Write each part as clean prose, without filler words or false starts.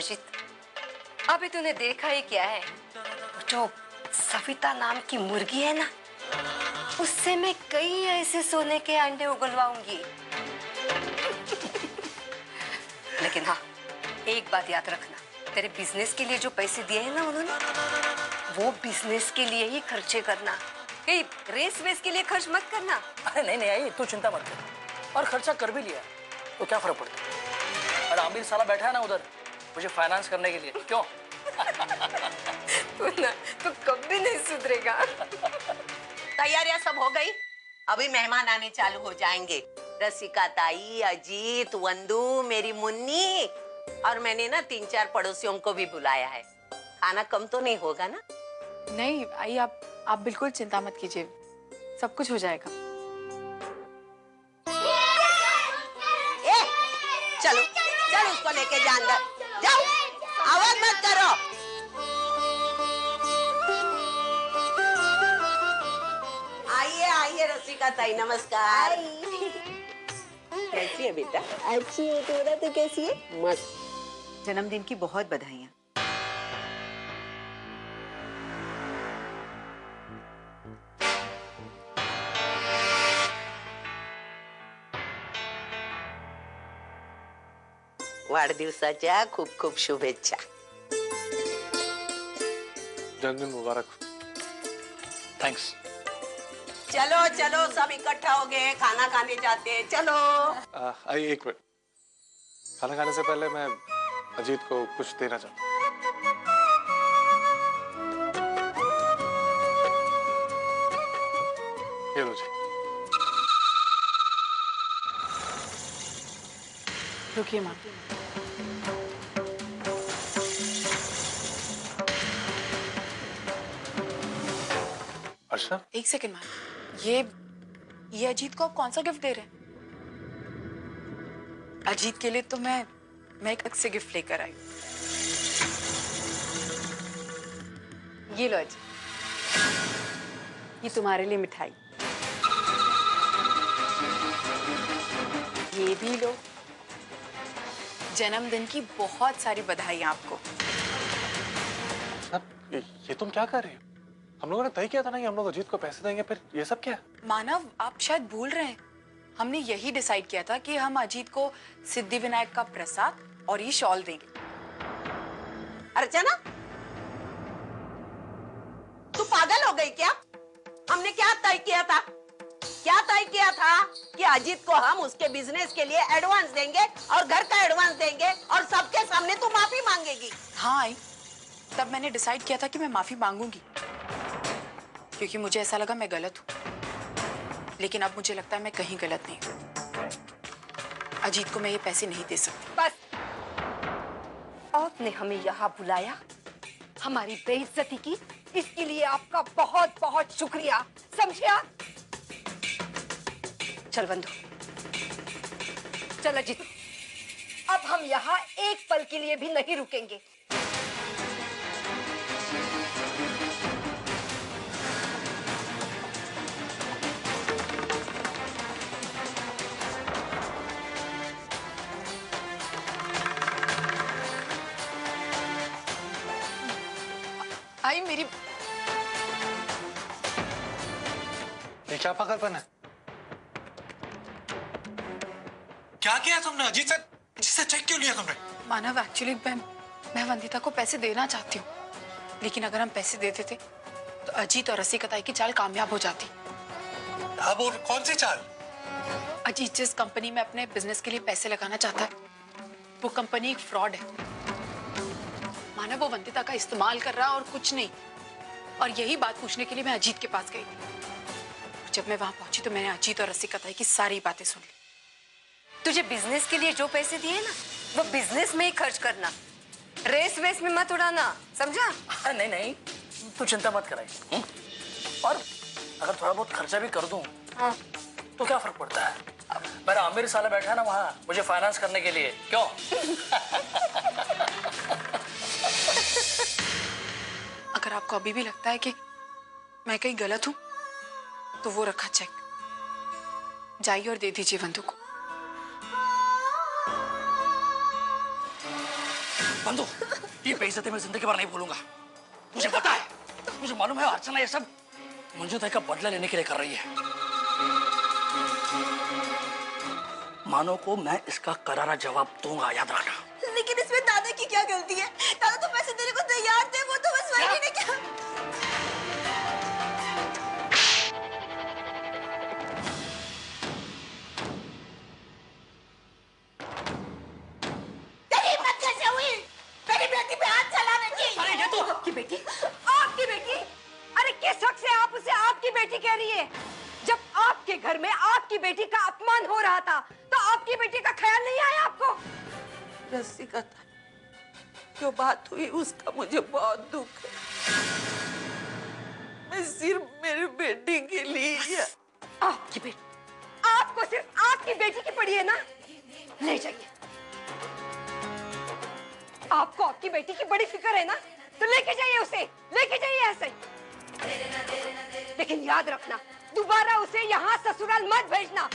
अजित, अभी तूने देखा ही क्या है, जो सविता नाम की मुर्गी है ना, उससे मैं कई ऐसे सोने के अंडे उगलवाऊंगी। लेकिन हाँ, एक बात याद रखना, तेरे बिजनेस के लिए जो पैसे दिए हैं ना उन्होंने, वो बिजनेस के लिए ही खर्चे करना, कहीं रेस वेस के लिए खर्च मत करना। अरे नहीं नहीं आई, तू चिंता मत कर, और खर्चा कर भी लिया तो क्या फर्क पड़ता है। और आमिर साला बैठा है ना उधर मुझे फाइनेंस करने के लिए, क्यों? तू कभी नहीं सुधरेगा। तैयारियां सब हो गई? अभी मेहमान आने चालू हो जाएंगे। रसिका ताई, अजीत, वंदू, मेरी मुन्नी, और मैंने ना 3-4 पड़ोसियों को भी बुलाया है। खाना कम तो नहीं होगा ना? नहीं आई, आप बिल्कुल चिंता मत कीजिए, सब कुछ हो जाएगा। चलो चलो उसको लेके जा अंदर, जाओ, आवाज मत करो। आइए आइए रसिका ताई, नमस्कार। कैसी है बेटा? अच्छी है, तू बता तू कैसी है? मस्त। जन्मदिन की बहुत बधाइयाँ। वाढदिवसाच्या खूप खूप शुभेच्छा। जन्मदिन मुबारक। थैंक्स। चलो चलो सब इकट्ठा हो गए, खाना खाने जाते हैं, चलो। आई एक मिनट, खाना खाने से पहले मैं अजीत को कुछ देना चाहता हूँ। ये लो जी। रुकिए माँ, अच्छा, एक सेकंड माँ, ये अजीत को आप कौन सा गिफ्ट दे रहे हैं? अजीत के लिए तो मैं एक अलग से गिफ्ट लेकर आई। ये लो अजीत, ये तुम्हारे लिए मिठाई। ये भी लो, जन्मदिन की बहुत सारी बधाई आपको। अब ये तुम क्या कर रही हो? हम लोगों ने तय किया था ना कि हम लोग अजीत को पैसे देंगे, फिर ये सब क्या? मानव, आप शायद भूल रहे हैं, हमने यही डिसाइड किया था कि हम अजीत को सिद्धि विनायक का प्रसाद और ये शॉल देंगे। अर्चना, तू पागल हो गई क्या? हमने क्या तय किया था? क्या तय किया था कि अजीत को हम उसके बिजनेस के लिए एडवांस देंगे और घर का एडवांस देंगे और सबके सामने तू माफी मांगेगी। हाँ आई, तब मैंने डिसाइड किया था कि मैं माफी मांगूंगी, क्योंकit मुझे ऐसा लगा मैं गलत हूँ। लेकिन अब मुझे लगता है मैं कहीं गलत नहीं हूँ। अजीत को मैं ये पैसे नहीं दे सकती। बस, आपने हमें यहाँ बुलाया, हमारी बेइज्जती की, इसके लिए आपका बहुत बहुत शुक्रिया, समझिया? चल बंधु, चल अजीत, अब हम यहाँ एक पल के लिए भी नहीं रुकेंगे। आई मेरी, ये क्या पागलपन है? क्या किया तुमने? अजीत से चेक क्यों लिया तुमने? मानव, एक्चुअली मैं वंदिता को पैसे देना चाहती हूँ, लेकिन अगर हम पैसे दे देते तो अजीत और रसिका ताई की चाल कामयाब हो जाती। अब और कौन सी चाल? अजीत जिस कंपनी में अपने बिजनेस के लिए पैसे लगाना चाहता है, वो कंपनी एक फ्रॉड है। मानव, वो वंदिता का इस्तेमाल कर रहा और कुछ नहीं। और यही बात पूछने के लिए मैं अजीत के पास गई। जब मैं वहां पहुंची तो मैंने अजीत और रसिका ताई की सारी बातें सुन ली। तुझे बिजनेस के लिए जो पैसे दिए ना, वो बिजनेस में ही खर्च करना, रेस वेस में मत उड़ाना, समझा? नहीं नहीं, तू चिंता मत कराई। और अगर थोड़ा बहुत खर्चा भी कर दूं, हाँ। तो क्या फर्क पड़ता है? मेरा आमिर साला बैठा है ना वहां मुझे फाइनेंस करने के लिए, क्यों? अगर आपको अभी भी लगता है कि मैं कहीं गलत हूं, तो वो रखा चेक, जाइए और दे दीजिए बंधु को। बंधु, ये बेइज्जती मैं जिंदगी भर नहीं भूलूंगा। मुझे पता है, मुझे मालूम है अर्चना ये सब मंजू ताई का बदला लेने के लिए कर रही है। मानो को मैं इसका करारा जवाब दूंगा, याद रखना। लेकिन इसमें दादा की क्या गलती है? दादा तो पैसे देने को तैयार थे, वो तो बस वही ने क्या? तेरी हिम्मत कैसे हुई मेरी बेटी पे हाथ चलाने की? अरे ये तो आपकी बेटी, आपकी बेटी, अरे किस हक से आप उसे आपकी बेटी कह रही है? जब आपके घर में आपकी बेटी का अपमान हो रहा था तो आपकी बेटी का ख्याल नहीं आया आपको? रसिका जो बात हुई उसका मुझे बहुत दुख है। मैं सिर्फ मेरी बेटी के लिए आपकी बेटी, आपको सिर्फ आपकी बेटी की पड़ी है ना? ले जाइए। आपको आपकी बेटी की बड़ी फिक्र है ना, तो लेके जाइए उसे, लेके जाइए ऐसे। लेकिन याद रखना, दोबारा उसे यहाँ ससुराल मत भेजना।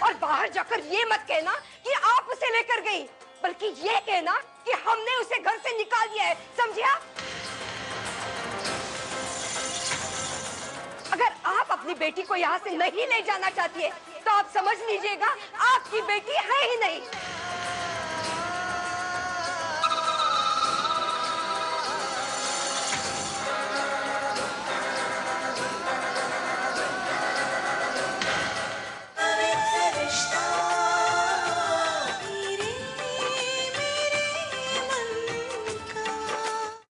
और बाहर जाकर ये मत कहना कि आप उसे लेकर गई, बल्कि ये कहना कि हमने उसे घर से निकाल दिया है, समझे आप? अगर आप अपनी बेटी को यहाँ से नहीं ले जाना चाहती है, तो आप समझ लीजिएगा आपकी बेटी है ही नहीं।